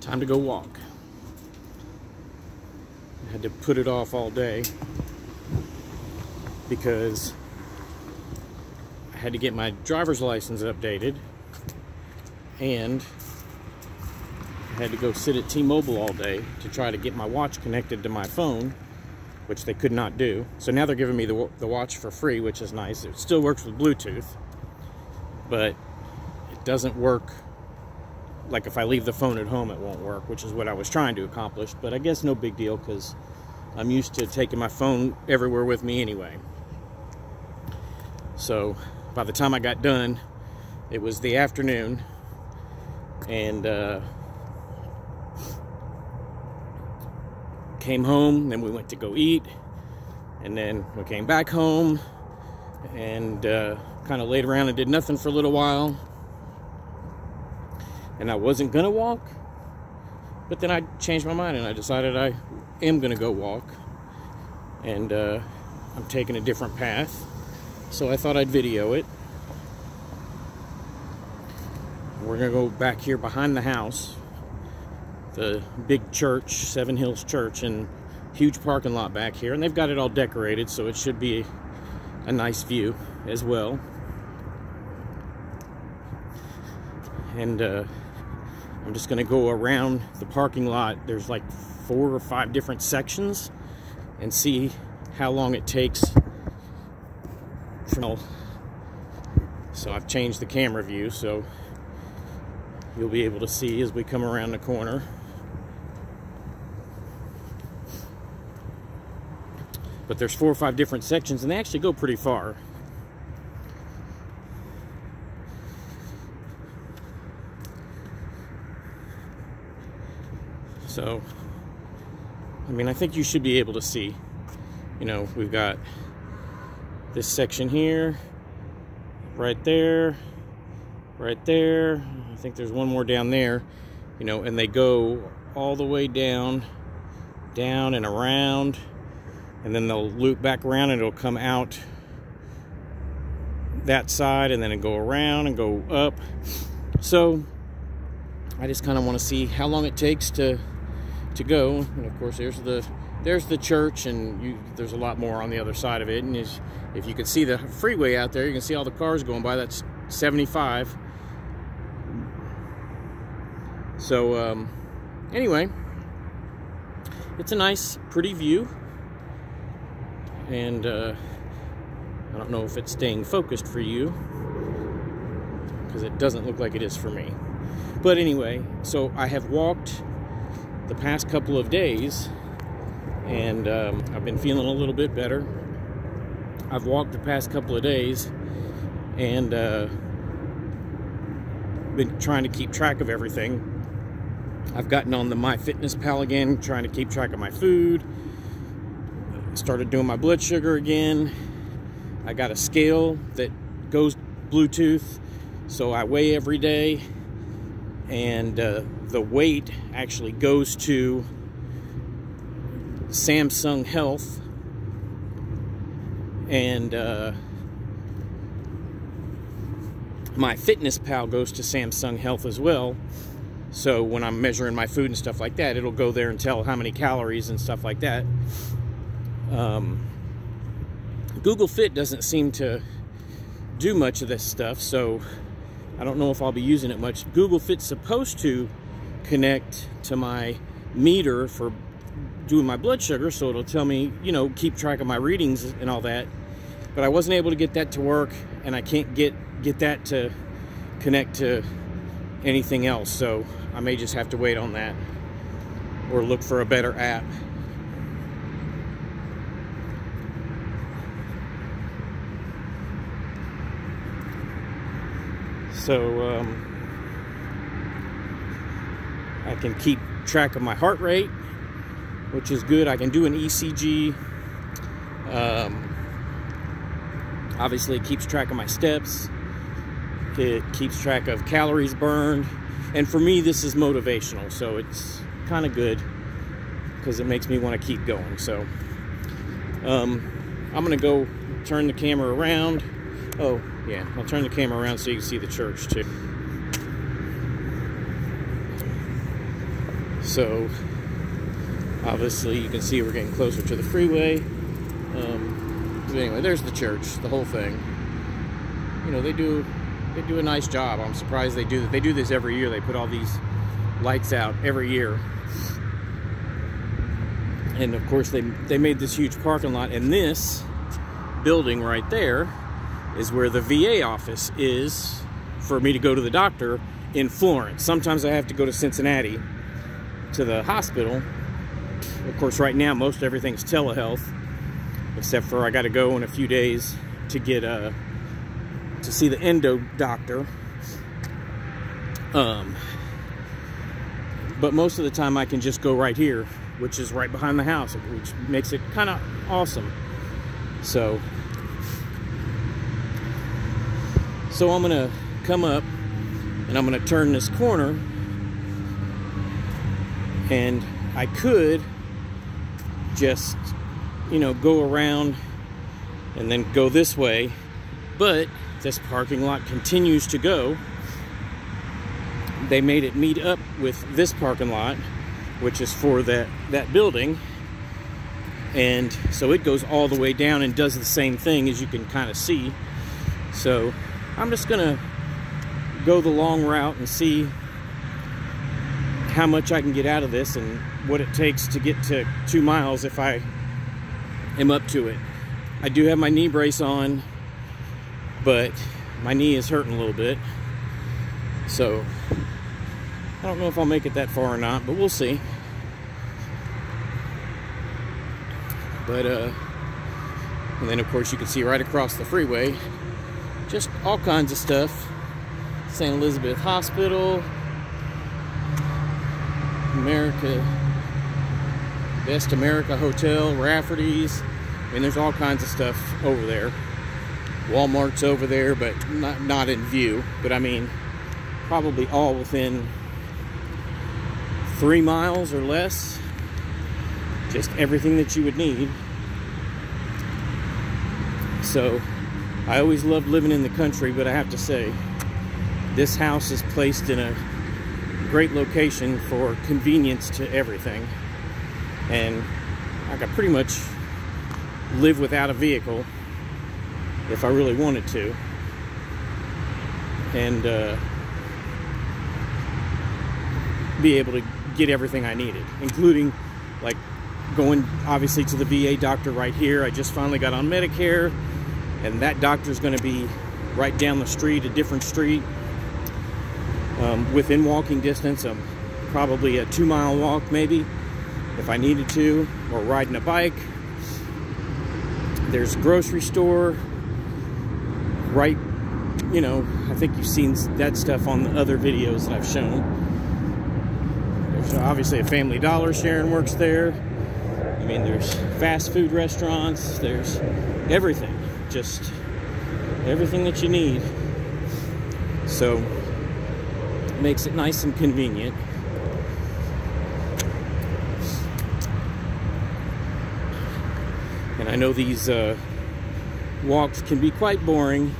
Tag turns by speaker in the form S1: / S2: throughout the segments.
S1: time to go walk. I had to put it off all day because I had to get my driver's license updated, and I had to go sit at T-Mobile all day to try to get my watch connected to my phone, which they could not do. So now they're giving me the watch for free, which is nice. It still works with Bluetooth, but it doesn't work. Like if I leave the phone at home, it won't work, which is what I was trying to accomplish. But I guess no big deal, because I'm used to taking my phone everywhere with me anyway. So by the time I got done, it was the afternoon, and came home. Then we went to go eat, and then we came back home and kind of laid around and did nothing for a little while. And I wasn't gonna walk, but then I changed my mind and I decided I am gonna go walk, and I'm taking a different path, so I thought I'd video it. We're gonna go back here behind the house, the big church, Seven Hills Church, and huge parking lot back here, and they've got it all decorated, so it should be a nice view as well. And I'm just gonna go around the parking lot. There's like 4 or 5 different sections, and see how long it takes. So I've changed the camera view, so you'll be able to see as we come around the corner. But there's 4 or 5 different sections, and they actually go pretty far. So, I mean, I think you should be able to see. You know, we've got this section here, right there, right there. I think there's one more down there, you know, and they go all the way down, down and around, and then they'll loop back around and it'll come out that side, and then it'll go around and go up. So I just kind of want to see how long it takes to go. And of course there's the church, and there's a lot more on the other side of it. And if you can see the freeway out there, you can see all the cars going by. That's 75. So anyway, it's a nice, pretty view, and I don't know if it's staying focused for you, because it doesn't look like it is for me. But anyway, so I have walked the past couple of days, and I've been feeling a little bit better. I've walked the past couple of days, and been trying to keep track of everything. I've gotten on the MyFitnessPal again, trying to keep track of my food. Started doing my blood sugar again. I got a scale that goes Bluetooth, so I weigh every day, and the weight actually goes to Samsung Health, and MyFitnessPal goes to Samsung Health as well. So when I'm measuring my food and stuff like that, it'll go there and tell how many calories and stuff like that. Google Fit doesn't seem to do much of this stuff, so I don't know if I'll be using it much. Google Fit's supposed to connect to my meter for doing my blood sugar, so it'll tell me, you know, keep track of my readings and all that. But I wasn't able to get that to work, and I can't get that to connect to anything else, so I may just have to wait on that or look for a better app. So I can keep track of my heart rate, which is good. I can do an ECG. Obviously it keeps track of my steps. It keeps track of calories burned. And for me, this is motivational, so it's kind of good because it makes me want to keep going. So I'm gonna go turn the camera around. Oh yeah, I'll turn the camera around so you can see the church too. So obviously you can see we're getting closer to the freeway. But anyway, there's the church, the whole thing. You know, they do a nice job. I'm surprised they do that. They do this every year. They put all these lights out every year. And of course they made this huge parking lot, and this building right there is where the VA office is for me to go to the doctor in Florence. Sometimes I have to go to Cincinnati to the hospital. Of course, right now most everything's telehealth, except for I got to go in a few days to get to see the endo doctor. But most of the time I can just go right here, which is right behind the house, which makes it kind of awesome. So I'm gonna come up and I'm gonna turn this corner, and I could just, you know, go around and then go this way, but this parking lot continues to go. They made it meet up with this parking lot, which is for that building, and so it goes all the way down and does the same thing, as you can kind of see. So I'm just gonna go the long route and see how much I can get out of this and what it takes to get to 2 miles if I am up to it. I do have my knee brace on, but my knee is hurting a little bit, so I don't know if I'll make it that far or not, but we'll see. But and then of course you can see right across the freeway just all kinds of stuff. St. Elizabeth Hospital, Best America Hotel, Rafferty's. I mean, there's all kinds of stuff over there. Walmart's over there, but not in view. But I mean, probably all within 3 miles or less. Just everything that you would need. So I always loved living in the country, but I have to say, this house is placed in a great location for convenience to everything. And I could pretty much live without a vehicle if I really wanted to. And be able to get everything I needed, including like going obviously to the VA doctor right here. I just finally got on Medicare, and that doctor's going to be right down the street, a different street, within walking distance. Probably a 2 mile walk maybe if I needed to, or riding a bike. There's a grocery store right, you know, I think you've seen that stuff on the other videos that I've shown. There's obviously a Family Dollar. Sharon works there. I mean, there's fast food restaurants, there's everything, just everything that you need. So it makes it nice and convenient. And I know these walks can be quite boring,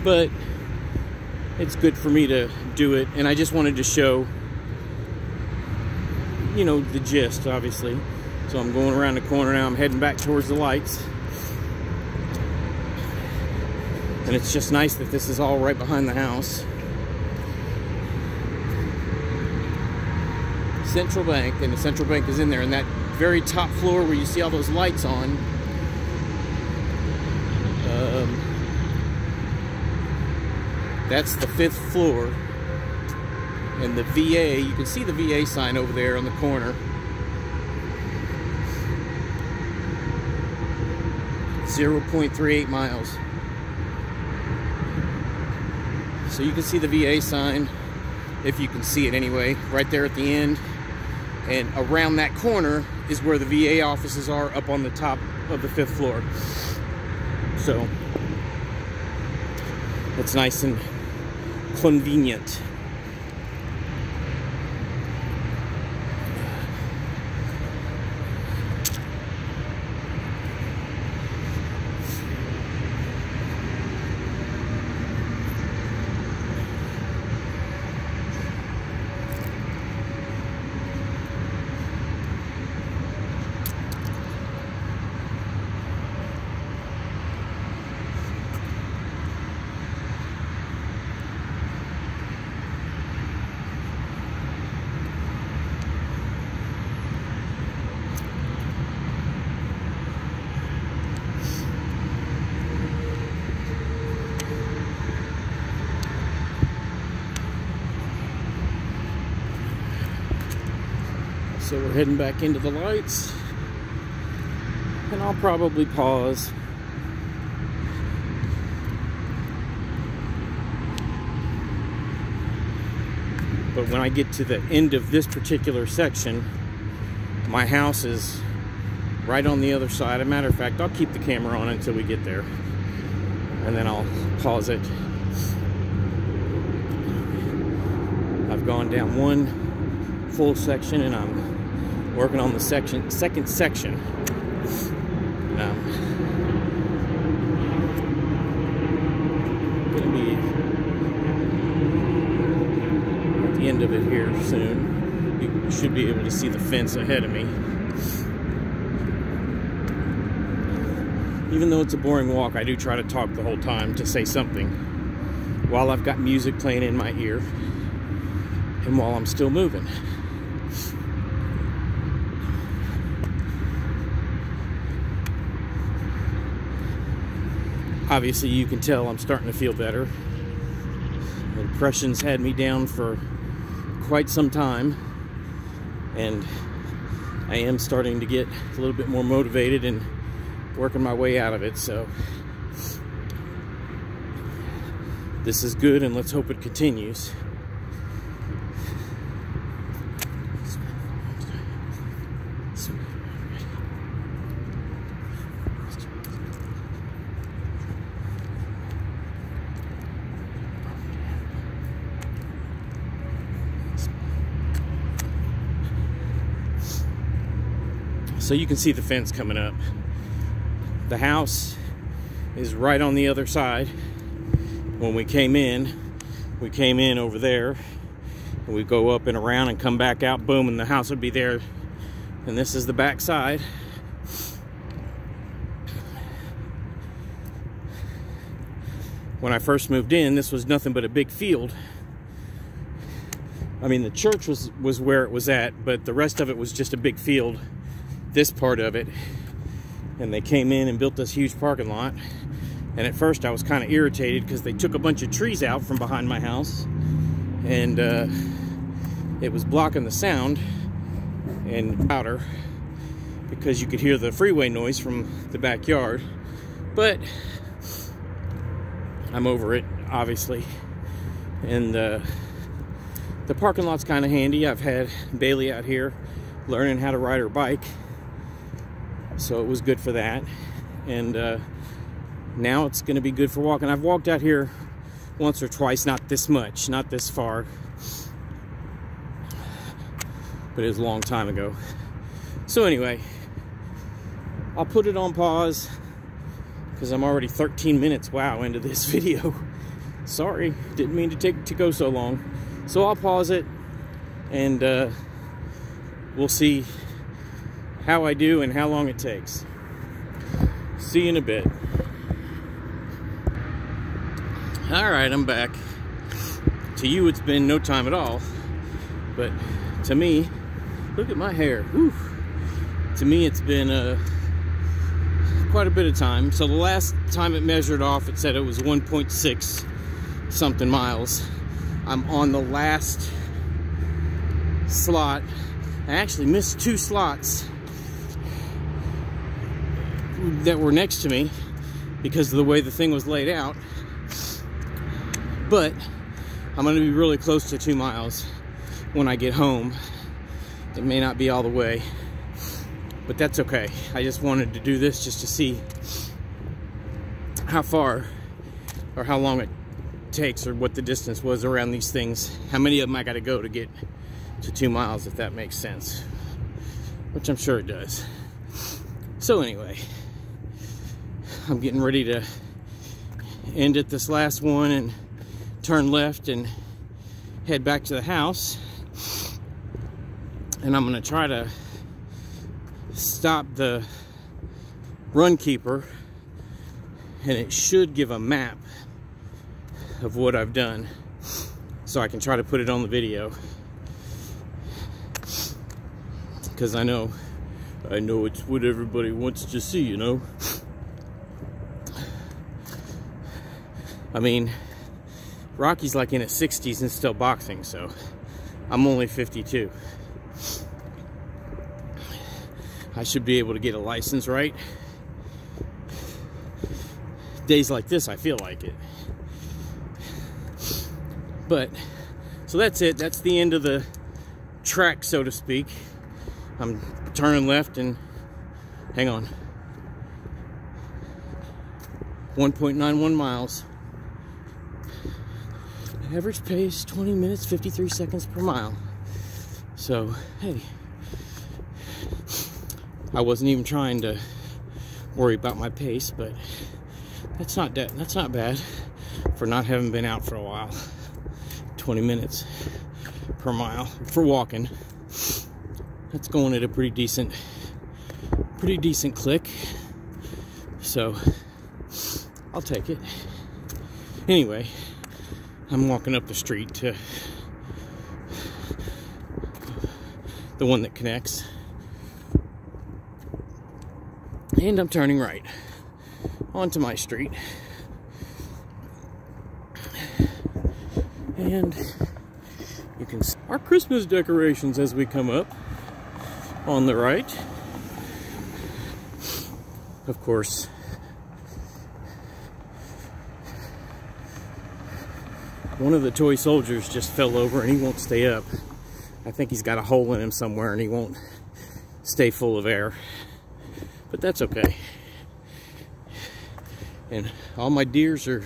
S1: but it's good for me to do it. And I just wanted to show, you know, the gist, obviously. So I'm going around the corner now. I'm heading back towards the lights. And it's just nice that this is all right behind the house. Central Bank, and the Central Bank is in there, and that very top floor where you see all those lights on. That's the 5th floor. And the VA, you can see the VA sign over there on the corner. 0.38 miles. So you can see the VA sign, if you can see it anyway, right there at the end. And around that corner is where the VA offices are, up on the top of the 5th floor. So it's nice and convenient. So we're heading back into the lights, and I'll probably pause. But when I get to the end of this particular section, my house is right on the other side. As a matter of fact, I'll keep the camera on until we get there, and then I'll pause it. I've gone down one full section, and I'm working on the second section. Gonna be at the end of it here soon. You should be able to see the fence ahead of me. Even though it's a boring walk, I do try to talk the whole time to say something while I've got music playing in my ear and while I'm still moving. Obviously, you can tell I'm starting to feel better. The depression's had me down for quite some time, and I am starting to get a little bit more motivated and working my way out of it. So this is good, and let's hope it continues. So you can see the fence coming up. The house is right on the other side. When we came in over there, and we go up and around and come back out, boom, and the house would be there. And this is the back side. When I first moved in, this was nothing but a big field. I mean, the church was where it was at, but the rest of it was just a big field. This part of it, and they came in and built this huge parking lot. And at first I was kind of irritated because they took a bunch of trees out from behind my house, and it was blocking the sound and louder because you could hear the freeway noise from the backyard. But I'm over it, obviously, and the parking lot's kind of handy. I've had Bailey out here learning how to ride her bike, so it was good for that. And now it's going to be good for walking. I've walked out here once or twice, not this much, not this far, but it was a long time ago. So anyway, I'll put it on pause because I'm already 13 minutes, wow, into this video. Sorry, didn't mean to go so long. So I'll pause it, and we'll see how I do and how long it takes. See you in a bit. Alright, I'm back. To you, it's been no time at all. But to me, look at my hair. Whew. To me, it's been quite a bit of time. So the last time it measured off, it said it was 1.6 something miles. I'm on the last slot. I actually missed 2 slots that were next to me because of the way the thing was laid out. But I'm going to be really close to 2 miles when I get home. It may not be all the way, but that's okay. I just wanted to do this just to see how far or how long it takes, or what the distance was around these things. How many of them I got to go to get to 2 miles, if that makes sense, which I'm sure it does. So anyway, I'm getting ready to end at this last one and turn left and head back to the house. And I'm going to try to stop the Runkeeper, and it should give a map of what I've done, so I can try to put it on the video, because I know it's what everybody wants to see, you know. I mean, Rocky's like in his 60s and still boxing, so I'm only 52. I should be able to get a license, right? Days like this, I feel like it. But, so that's it. That's the end of the track, so to speak. I'm turning left and, hang on, 1.91 miles. Average pace, 20 minutes, 53 seconds per mile. So, hey, I wasn't even trying to worry about my pace, but that's not bad for not having been out for a while. 20 minutes per mile for walking. That's going at a pretty decent click. So I'll take it. Anyway, I'm walking up the street to the one that connects, and I'm turning right onto my street, and you can see our Christmas decorations as we come up on the right. Of course, one of the toy soldiers just fell over and he won't stay up. I think he's got a hole in him somewhere and he won't stay full of air. But that's okay. And all my deers are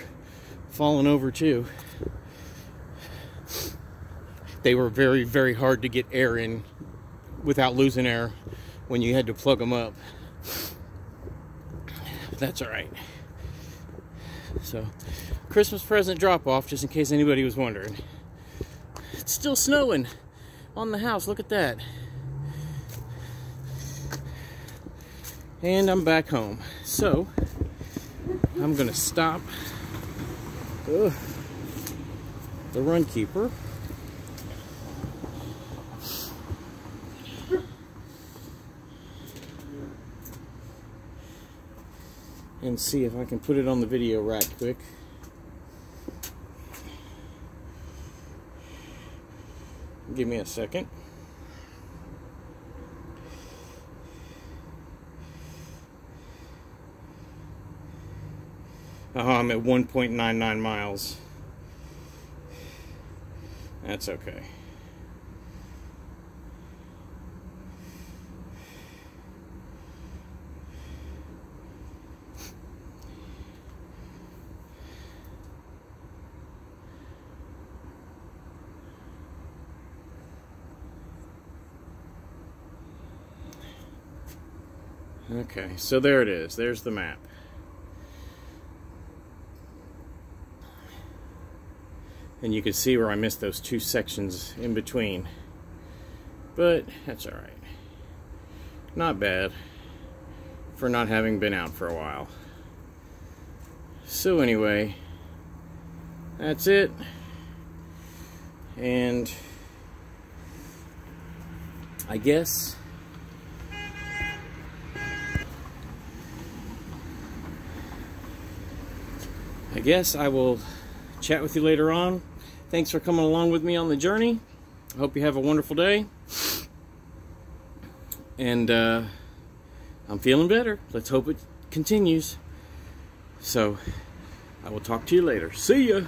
S1: falling over too. They were very, very hard to get air in without losing air when you had to plug them up. But that's all right. So, Christmas present drop-off, just in case anybody was wondering. It's still snowing on the house. Look at that. And I'm back home. So, I'm going to stop the Runkeeper. And see if I can put it on the video right quick. Give me a second. I'm at 1.99 miles. That's okay. Okay, so there it is. There's the map. And you can see where I missed those two sections in between. But that's alright. Not bad for not having been out for a while. So anyway, that's it. And I guess I will chat with you later on. Thanks for coming along with me on the journey. I hope you have a wonderful day. And I'm feeling better. Let's hope it continues. So I will talk to you later. See ya.